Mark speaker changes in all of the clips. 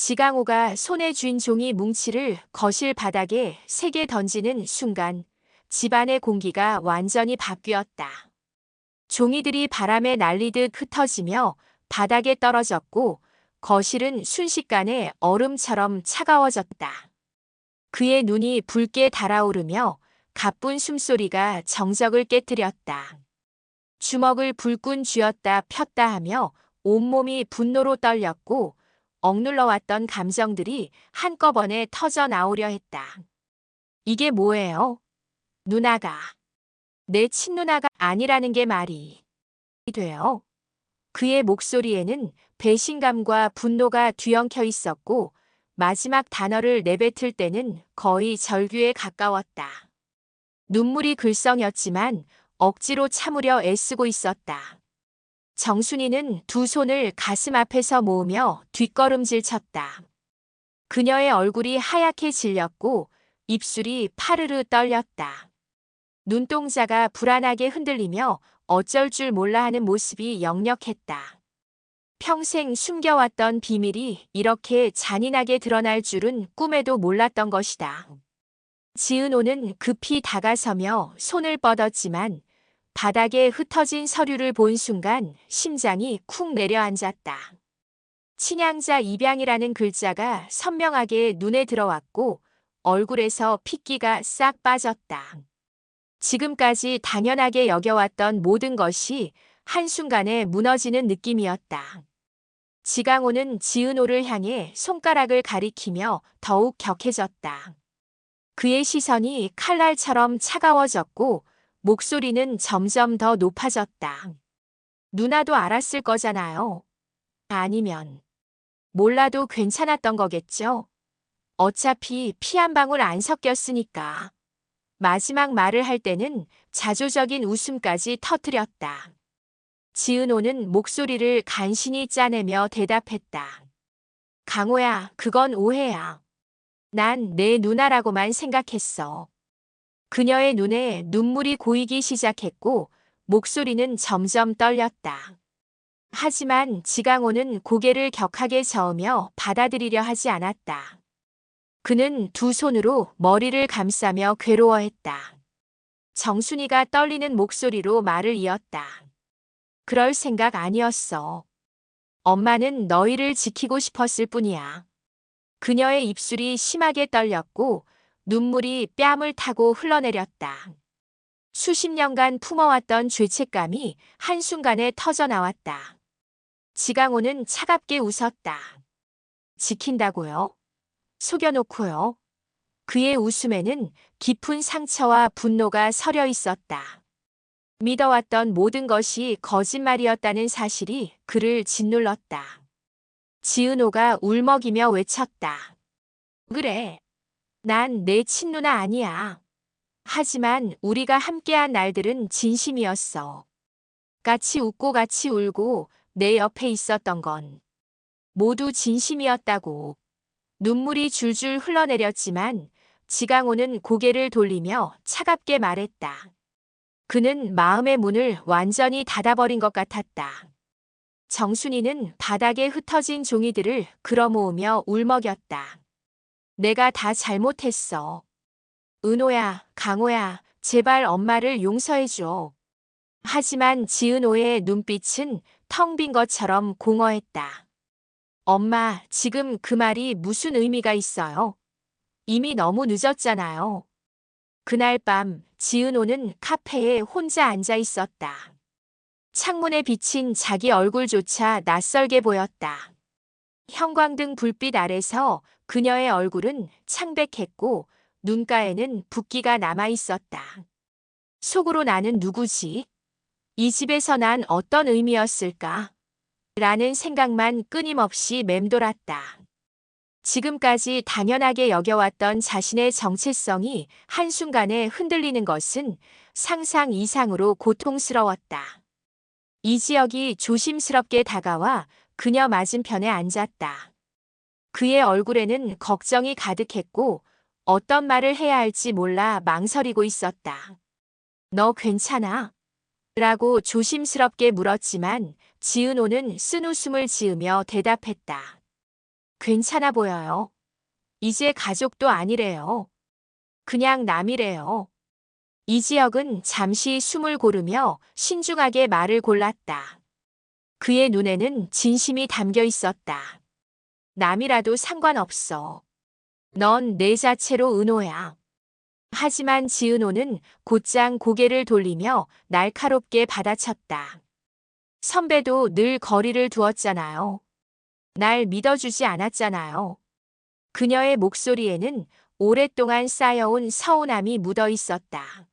Speaker 1: 지강호가 손에 쥔 종이 뭉치를 거실 바닥에 세게 던지는 순간 집안의 공기가 완전히 바뀌었다. 종이들이 바람에 날리듯 흩어지며 바닥에 떨어졌고 거실은 순식간에 얼음처럼 차가워졌다. 그의 눈이 붉게 달아오르며 가쁜 숨소리가 정적을 깨뜨렸다. 주먹을 불끈 쥐었다 폈다 하며 온몸이 분노로 떨렸고 억눌러왔던 감정들이 한꺼번에 터져 나오려 했다. 이게 뭐예요? 누나가. 내 친누나가 아니라는 게 말이 돼요. 그의 목소리에는 배신감과 분노가 뒤엉켜 있었고 마지막 단어를 내뱉을 때는 거의 절규에 가까웠다. 눈물이 글썽였지만 억지로 참으려 애쓰고 있었다. 정순이는 두 손을 가슴 앞에서 모으며 뒷걸음질 쳤다. 그녀의 얼굴이 하얗게 질렸고 입술이 파르르 떨렸다. 눈동자가 불안하게 흔들리며 어쩔 줄 몰라 하는 모습이 역력했다. 평생 숨겨왔던 비밀이 이렇게 잔인하게 드러날 줄은 꿈에도 몰랐던 것이다. 지은호는 급히 다가서며 손을 뻗었지만 바닥에 흩어진 서류를 본 순간 심장이 쿵 내려앉았다. 친양자 입양이라는 글자가 선명하게 눈에 들어왔고 얼굴에서 핏기가 싹 빠졌다. 지금까지 당연하게 여겨왔던 모든 것이 한순간에 무너지는 느낌이었다. 지강호는 지은호를 향해 손가락을 가리키며 더욱 격해졌다. 그의 시선이 칼날처럼 차가워졌고 목소리는 점점 더 높아졌다. 누나도 알았을 거잖아요. 아니면 몰라도 괜찮았던 거겠죠. 어차피 피 한 방울 안 섞였으니까. 마지막 말을 할 때는 자조적인 웃음까지 터뜨렸다. 지은호는 목소리를 간신히 짜내며 대답했다. 강호야, 그건 오해야. 난 내 누나라고만 생각했어. 그녀의 눈에 눈물이 고이기 시작했고 목소리는 점점 떨렸다. 하지만 지강호는 고개를 격하게 저으며 받아들이려 하지 않았다. 그는 두 손으로 머리를 감싸며 괴로워했다. 정순이가 떨리는 목소리로 말을 이었다. 그럴 생각 아니었어. 엄마는 너희를 지키고 싶었을 뿐이야. 그녀의 입술이 심하게 떨렸고 눈물이 뺨을 타고 흘러내렸다. 수십 년간 품어왔던 죄책감이 한순간에 터져나왔다. 지강호는 차갑게 웃었다. 지킨다고요? 속여놓고요. 그의 웃음에는 깊은 상처와 분노가 서려 있었다. 믿어왔던 모든 것이 거짓말이었다는 사실이 그를 짓눌렀다. 지은호가 울먹이며 외쳤다. 그래. 난 내 친누나 아니야. 하지만 우리가 함께한 날들은 진심이었어. 같이 웃고 같이 울고 내 옆에 있었던 건 모두 진심이었다고. 눈물이 줄줄 흘러내렸지만 지강호는 고개를 돌리며 차갑게 말했다. 그는 마음의 문을 완전히 닫아버린 것 같았다. 정순이는 바닥에 흩어진 종이들을 끌어모으며 울먹였다. 내가 다 잘못했어. 은호야, 강호야, 제발 엄마를 용서해줘. 하지만 지은호의 눈빛은 텅 빈 것처럼 공허했다. 엄마, 지금 그 말이 무슨 의미가 있어요? 이미 너무 늦었잖아요. 그날 밤 지은호는 카페에 혼자 앉아 있었다. 창문에 비친 자기 얼굴조차 낯설게 보였다. 형광등 불빛 아래서 그녀의 얼굴은 창백했고 눈가에는 붓기가 남아 있었다. 속으로 나는 누구지? 이 집에서 난 어떤 의미였을까? 라는 생각만 끊임없이 맴돌았다. 지금까지 당연하게 여겨왔던 자신의 정체성이 한순간에 흔들리는 것은 상상 이상으로 고통스러웠다. 이지혁이 조심스럽게 다가와 그녀 맞은편에 앉았다. 그의 얼굴에는 걱정이 가득했고 어떤 말을 해야 할지 몰라 망설이고 있었다. 너 괜찮아? 라고 조심스럽게 물었지만 지은호는 쓴웃음을 지으며 대답했다. 괜찮아 보여요. 이제 가족도 아니래요. 그냥 남이래요. 이지혁은 잠시 숨을 고르며 신중하게 말을 골랐다. 그의 눈에는 진심이 담겨 있었다. 남이라도 상관없어. 넌 내 자체로 은호야. 하지만 지은호는 곧장 고개를 돌리며 날카롭게 받아쳤다. 선배도 늘 거리를 두었잖아요. 날 믿어주지 않았잖아요. 그녀의 목소리에는 오랫동안 쌓여온 서운함이 묻어 있었다.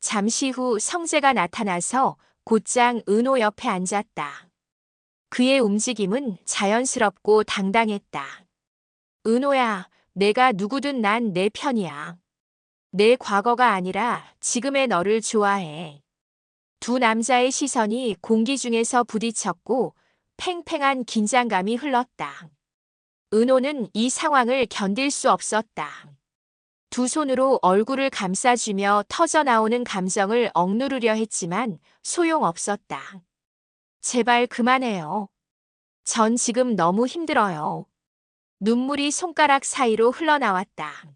Speaker 1: 잠시 후 성재가 나타나서 곧장 은호 옆에 앉았다. 그의 움직임은 자연스럽고 당당했다. 은호야, 내가 누구든 난 내 편이야. 내 과거가 아니라 지금의 너를 좋아해. 두 남자의 시선이 공기 중에서 부딪혔고 팽팽한 긴장감이 흘렀다. 은호는 이 상황을 견딜 수 없었다. 두 손으로 얼굴을 감싸주며 터져나오는 감정을 억누르려 했지만 소용없었다. 제발 그만해요. 전 지금 너무 힘들어요. 눈물이 손가락 사이로 흘러나왔다.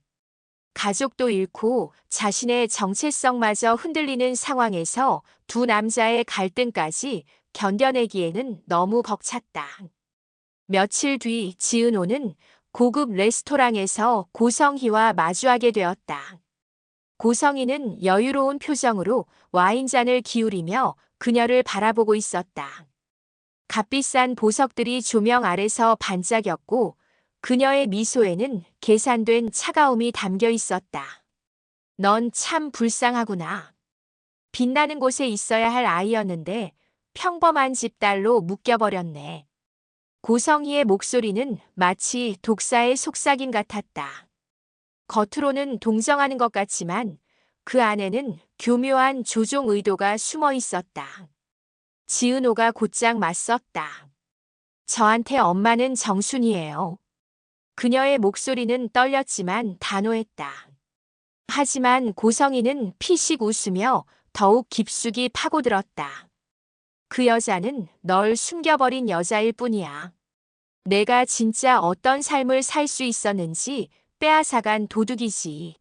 Speaker 1: 가족도 잃고 자신의 정체성마저 흔들리는 상황에서 두 남자의 갈등까지 견뎌내기에는 너무 벅찼다. 며칠 뒤 지은호는 고급 레스토랑에서 고성희와 마주하게 되었다. 고성희는 여유로운 표정으로 와인잔을 기울이며 그녀를 바라보고 있었다. 값비싼 보석들이 조명 아래서 반짝였고 그녀의 미소에는 계산된 차가움이 담겨 있었다. 넌 참 불쌍하구나. 빛나는 곳에 있어야 할 아이였는데 평범한 집 딸로 묶여버렸네. 고성희의 목소리는 마치 독사의 속삭임 같았다. 겉으로는 동정하는 것 같지만 그 안에는 교묘한 조종 의도가 숨어 있었다. 지은호가 곧장 맞섰다. 저한테 엄마는 정순이에요. 그녀의 목소리는 떨렸지만 단호했다. 하지만 고성희는 피식 웃으며 더욱 깊숙이 파고들었다. 그 여자는 널 숨겨버린 여자일 뿐이야. 내가 진짜 어떤 삶을 살 수 있었는지 빼앗아간 도둑이지.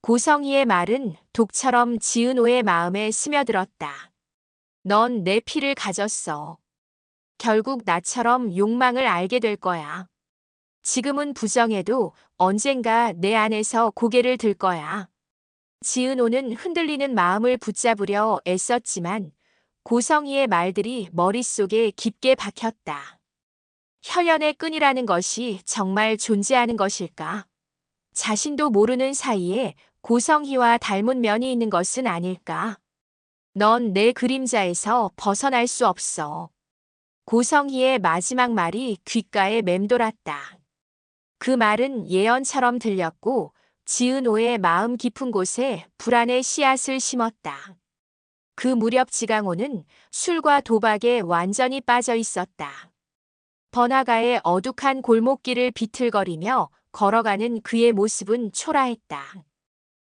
Speaker 1: 고성희의 말은 독처럼 지은호의 마음에 스며들었다. 넌 내 피를 가졌어. 결국 나처럼 욕망을 알게 될 거야. 지금은 부정해도 언젠가 내 안에서 고개를 들 거야. 지은호는 흔들리는 마음을 붙잡으려 애썼지만 고성희의 말들이 머릿속에 깊게 박혔다. 혈연의 끈이라는 것이 정말 존재하는 것일까? 자신도 모르는 사이에 고성희와 닮은 면이 있는 것은 아닐까? 넌 내 그림자에서 벗어날 수 없어. 고성희의 마지막 말이 귓가에 맴돌았다. 그 말은 예언처럼 들렸고 지은호의 마음 깊은 곳에 불안의 씨앗을 심었다. 그 무렵 지강호는 술과 도박에 완전히 빠져 있었다. 번화가의 어둑한 골목길을 비틀거리며 걸어가는 그의 모습은 초라했다.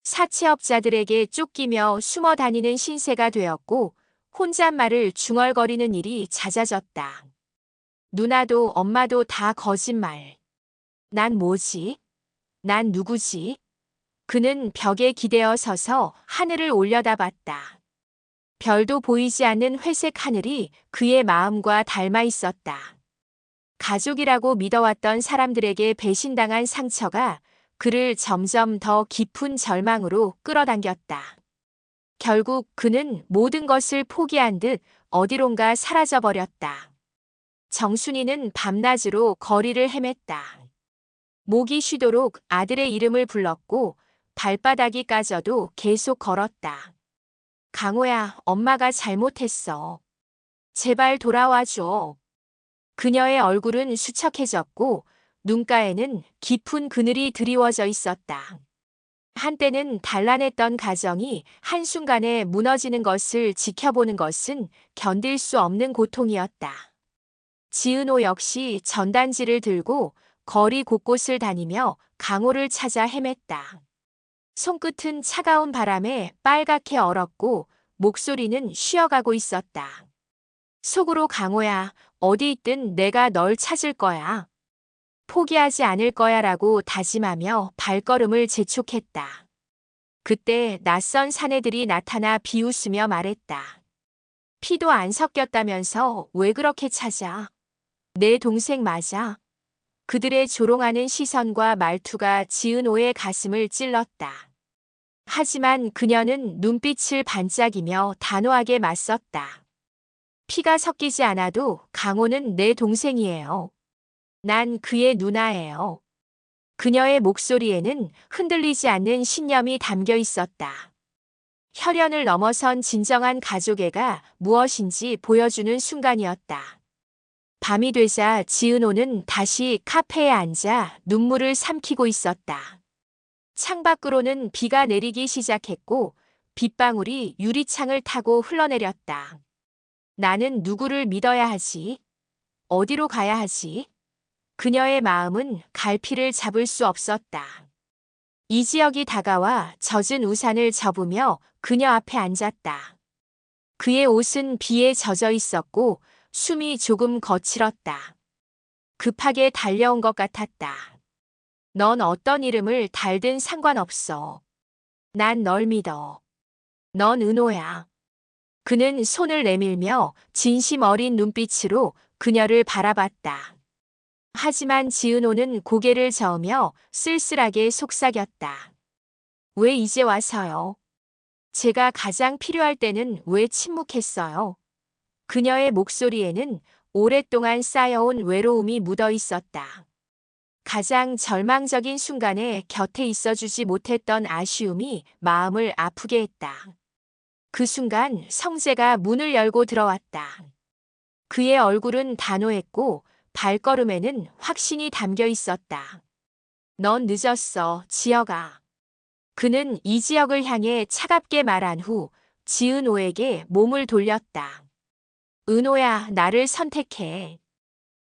Speaker 1: 사채업자들에게 쫓기며 숨어 다니는 신세가 되었고 혼잣말을 중얼거리는 일이 잦아졌다. 누나도 엄마도 다 거짓말. 난 뭐지? 난 누구지? 그는 벽에 기대어 서서 하늘을 올려다봤다. 별도 보이지 않는 회색 하늘이 그의 마음과 닮아 있었다. 가족이라고 믿어왔던 사람들에게 배신당한 상처가 그를 점점 더 깊은 절망으로 끌어당겼다. 결국 그는 모든 것을 포기한 듯 어디론가 사라져버렸다. 정순이는 밤낮으로 거리를 헤맸다. 목이 쉬도록 아들의 이름을 불렀고 발바닥이 까져도 계속 걸었다. 강호야, 엄마가 잘못했어. 제발 돌아와줘. 그녀의 얼굴은 수척해졌고 눈가에는 깊은 그늘이 드리워져 있었다. 한때는 단란했던 가정이 한순간에 무너지는 것을 지켜보는 것은 견딜 수 없는 고통이었다. 지은호 역시 전단지를 들고 거리 곳곳을 다니며 강호를 찾아 헤맸다. 손끝은 차가운 바람에 빨갛게 얼었고 목소리는 쉬어가고 있었다. 속으로 강호야, 어디 있든 내가 널 찾을 거야. 포기하지 않을 거야라고 다짐하며 발걸음을 재촉했다. 그때 낯선 사내들이 나타나 비웃으며 말했다. 피도 안 섞였다면서 왜 그렇게 찾아? 내 동생 맞아. 그들의 조롱하는 시선과 말투가 지은호의 가슴을 찔렀다. 하지만 그녀는 눈빛을 반짝이며 단호하게 맞섰다. 피가 섞이지 않아도 강호는 내 동생이에요. 난 그의 누나예요. 그녀의 목소리에는 흔들리지 않는 신념이 담겨 있었다. 혈연을 넘어선 진정한 가족애가 무엇인지 보여주는 순간이었다. 밤이 되자 지은호는 다시 카페에 앉아 눈물을 삼키고 있었다. 창밖으로는 비가 내리기 시작했고 빗방울이 유리창을 타고 흘러내렸다. 나는 누구를 믿어야 하지? 어디로 가야 하지? 그녀의 마음은 갈피를 잡을 수 없었다. 이지혁이 다가와 젖은 우산을 접으며 그녀 앞에 앉았다. 그의 옷은 비에 젖어 있었고 숨이 조금 거칠었다. 급하게 달려온 것 같았다. 넌 어떤 이름을 달든 상관없어. 난 널 믿어. 넌 은호야. 그는 손을 내밀며 진심 어린 눈빛으로 그녀를 바라봤다. 하지만 지은호는 고개를 저으며 쓸쓸하게 속삭였다. 왜 이제 와서요? 제가 가장 필요할 때는 왜 침묵했어요? 그녀의 목소리에는 오랫동안 쌓여온 외로움이 묻어 있었다. 가장 절망적인 순간에 곁에 있어주지 못했던 아쉬움이 마음을 아프게 했다. 그 순간 성재가 문을 열고 들어왔다. 그의 얼굴은 단호했고 발걸음에는 확신이 담겨 있었다. 넌 늦었어, 지혁아. 그는 이지혁을 향해 차갑게 말한 후 지은호에게 몸을 돌렸다. 은호야, 나를 선택해.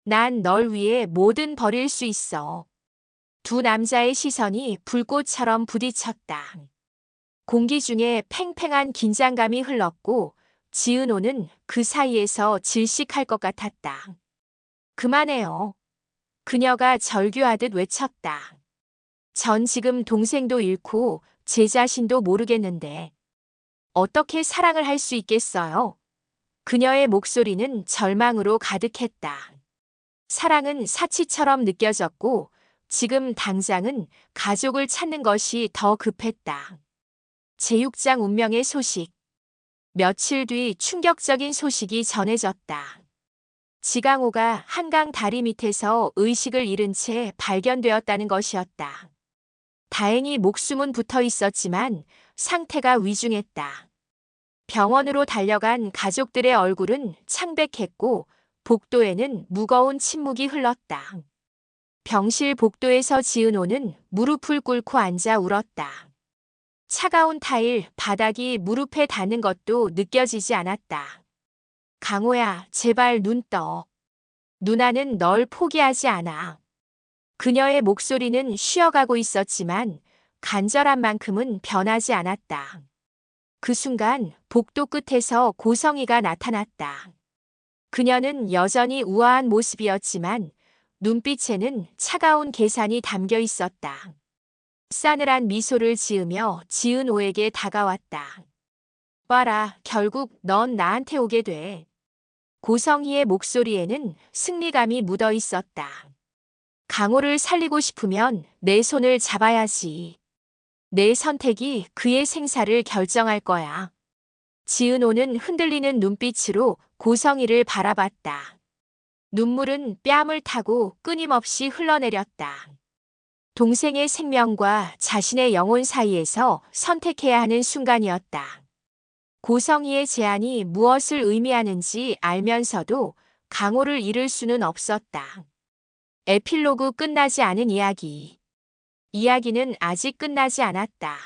Speaker 1: 난 널 위해 뭐든 버릴 수 있어. 두 남자의 시선이 불꽃처럼 부딪혔다. 공기 중에 팽팽한 긴장감이 흘렀고 지은호는 그 사이에서 질식할 것 같았다. 그만해요. 그녀가 절규하듯 외쳤다. 전 지금 동생도 잃고 제 자신도 모르겠는데 어떻게 사랑을 할 수 있겠어요? 그녀의 목소리는 절망으로 가득했다. 사랑은 사치처럼 느껴졌고 지금 당장은 가족을 찾는 것이 더 급했다. 제6장 운명의 소식. 며칠 뒤 충격적인 소식이 전해졌다. 지강호가 한강 다리 밑에서 의식을 잃은 채 발견되었다는 것이었다. 다행히 목숨은 붙어 있었지만 상태가 위중했다. 병원으로 달려간 가족들의 얼굴은 창백했고 복도에는 무거운 침묵이 흘렀다. 병실 복도에서 지은호는 무릎을 꿇고 앉아 울었다. 차가운 타일 바닥이 무릎에 닿는 것도 느껴지지 않았다. 강호야, 제발 눈 떠. 누나는 널 포기하지 않아. 그녀의 목소리는 쉬어가고 있었지만 간절한 만큼은 변하지 않았다. 그 순간 복도 끝에서 고성이가 나타났다. 그녀는 여전히 우아한 모습이었지만 눈빛에는 차가운 계산이 담겨 있었다. 싸늘한 미소를 지으며 지은호에게 다가왔다. 봐라, 결국 넌 나한테 오게 돼. 고성희의 목소리에는 승리감이 묻어 있었다. 강호를 살리고 싶으면 내 손을 잡아야지. 내 선택이 그의 생사를 결정할 거야. 지은호는 흔들리는 눈빛으로 고성희를 바라봤다. 눈물은 뺨을 타고 끊임없이 흘러내렸다. 동생의 생명과 자신의 영혼 사이에서 선택해야 하는 순간이었다. 고성희의 제안이 무엇을 의미하는지 알면서도 강호를 잃을 수는 없었다. 에필로그 끝나지 않은 이야기. 이야기는 아직 끝나지 않았다.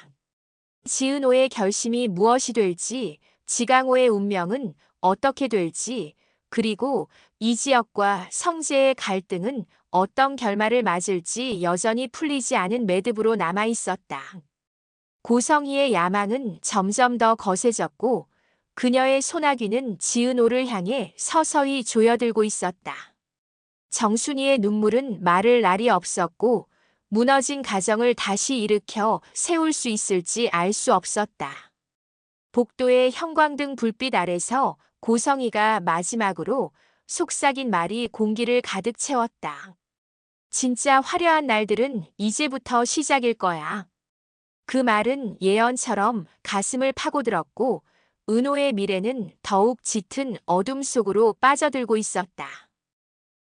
Speaker 1: 지은호의 결심이 무엇이 될지, 지강호의 운명은 어떻게 될지, 그리고 이지혁과 성재의 갈등은 어떤 결말을 맞을지 여전히 풀리지 않은 매듭으로 남아 있었다. 고성희의 야망은 점점 더 거세졌고 그녀의 소나귀는 지은호를 향해 서서히 조여들고 있었다. 정순이의 눈물은 마를 날이 없었고 무너진 가정을 다시 일으켜 세울 수 있을지 알 수 없었다. 복도의 형광등 불빛 아래서 고성이가 마지막으로 속삭인 말이 공기를 가득 채웠다. 진짜 화려한 날들은 이제부터 시작일 거야. 그 말은 예언처럼 가슴을 파고들었고 은호의 미래는 더욱 짙은 어둠 속으로 빠져들고 있었다.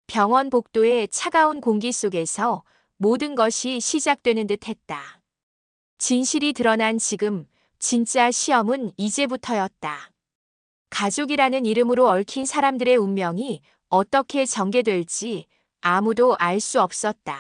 Speaker 1: 병원 복도의 차가운 공기 속에서 모든 것이 시작되는 듯 했다. 진실이 드러난 지금 진짜 시험은 이제부터였다. 가족이라는 이름으로 얽힌 사람들의 운명이 어떻게 전개될지 아무도 알 수 없었다.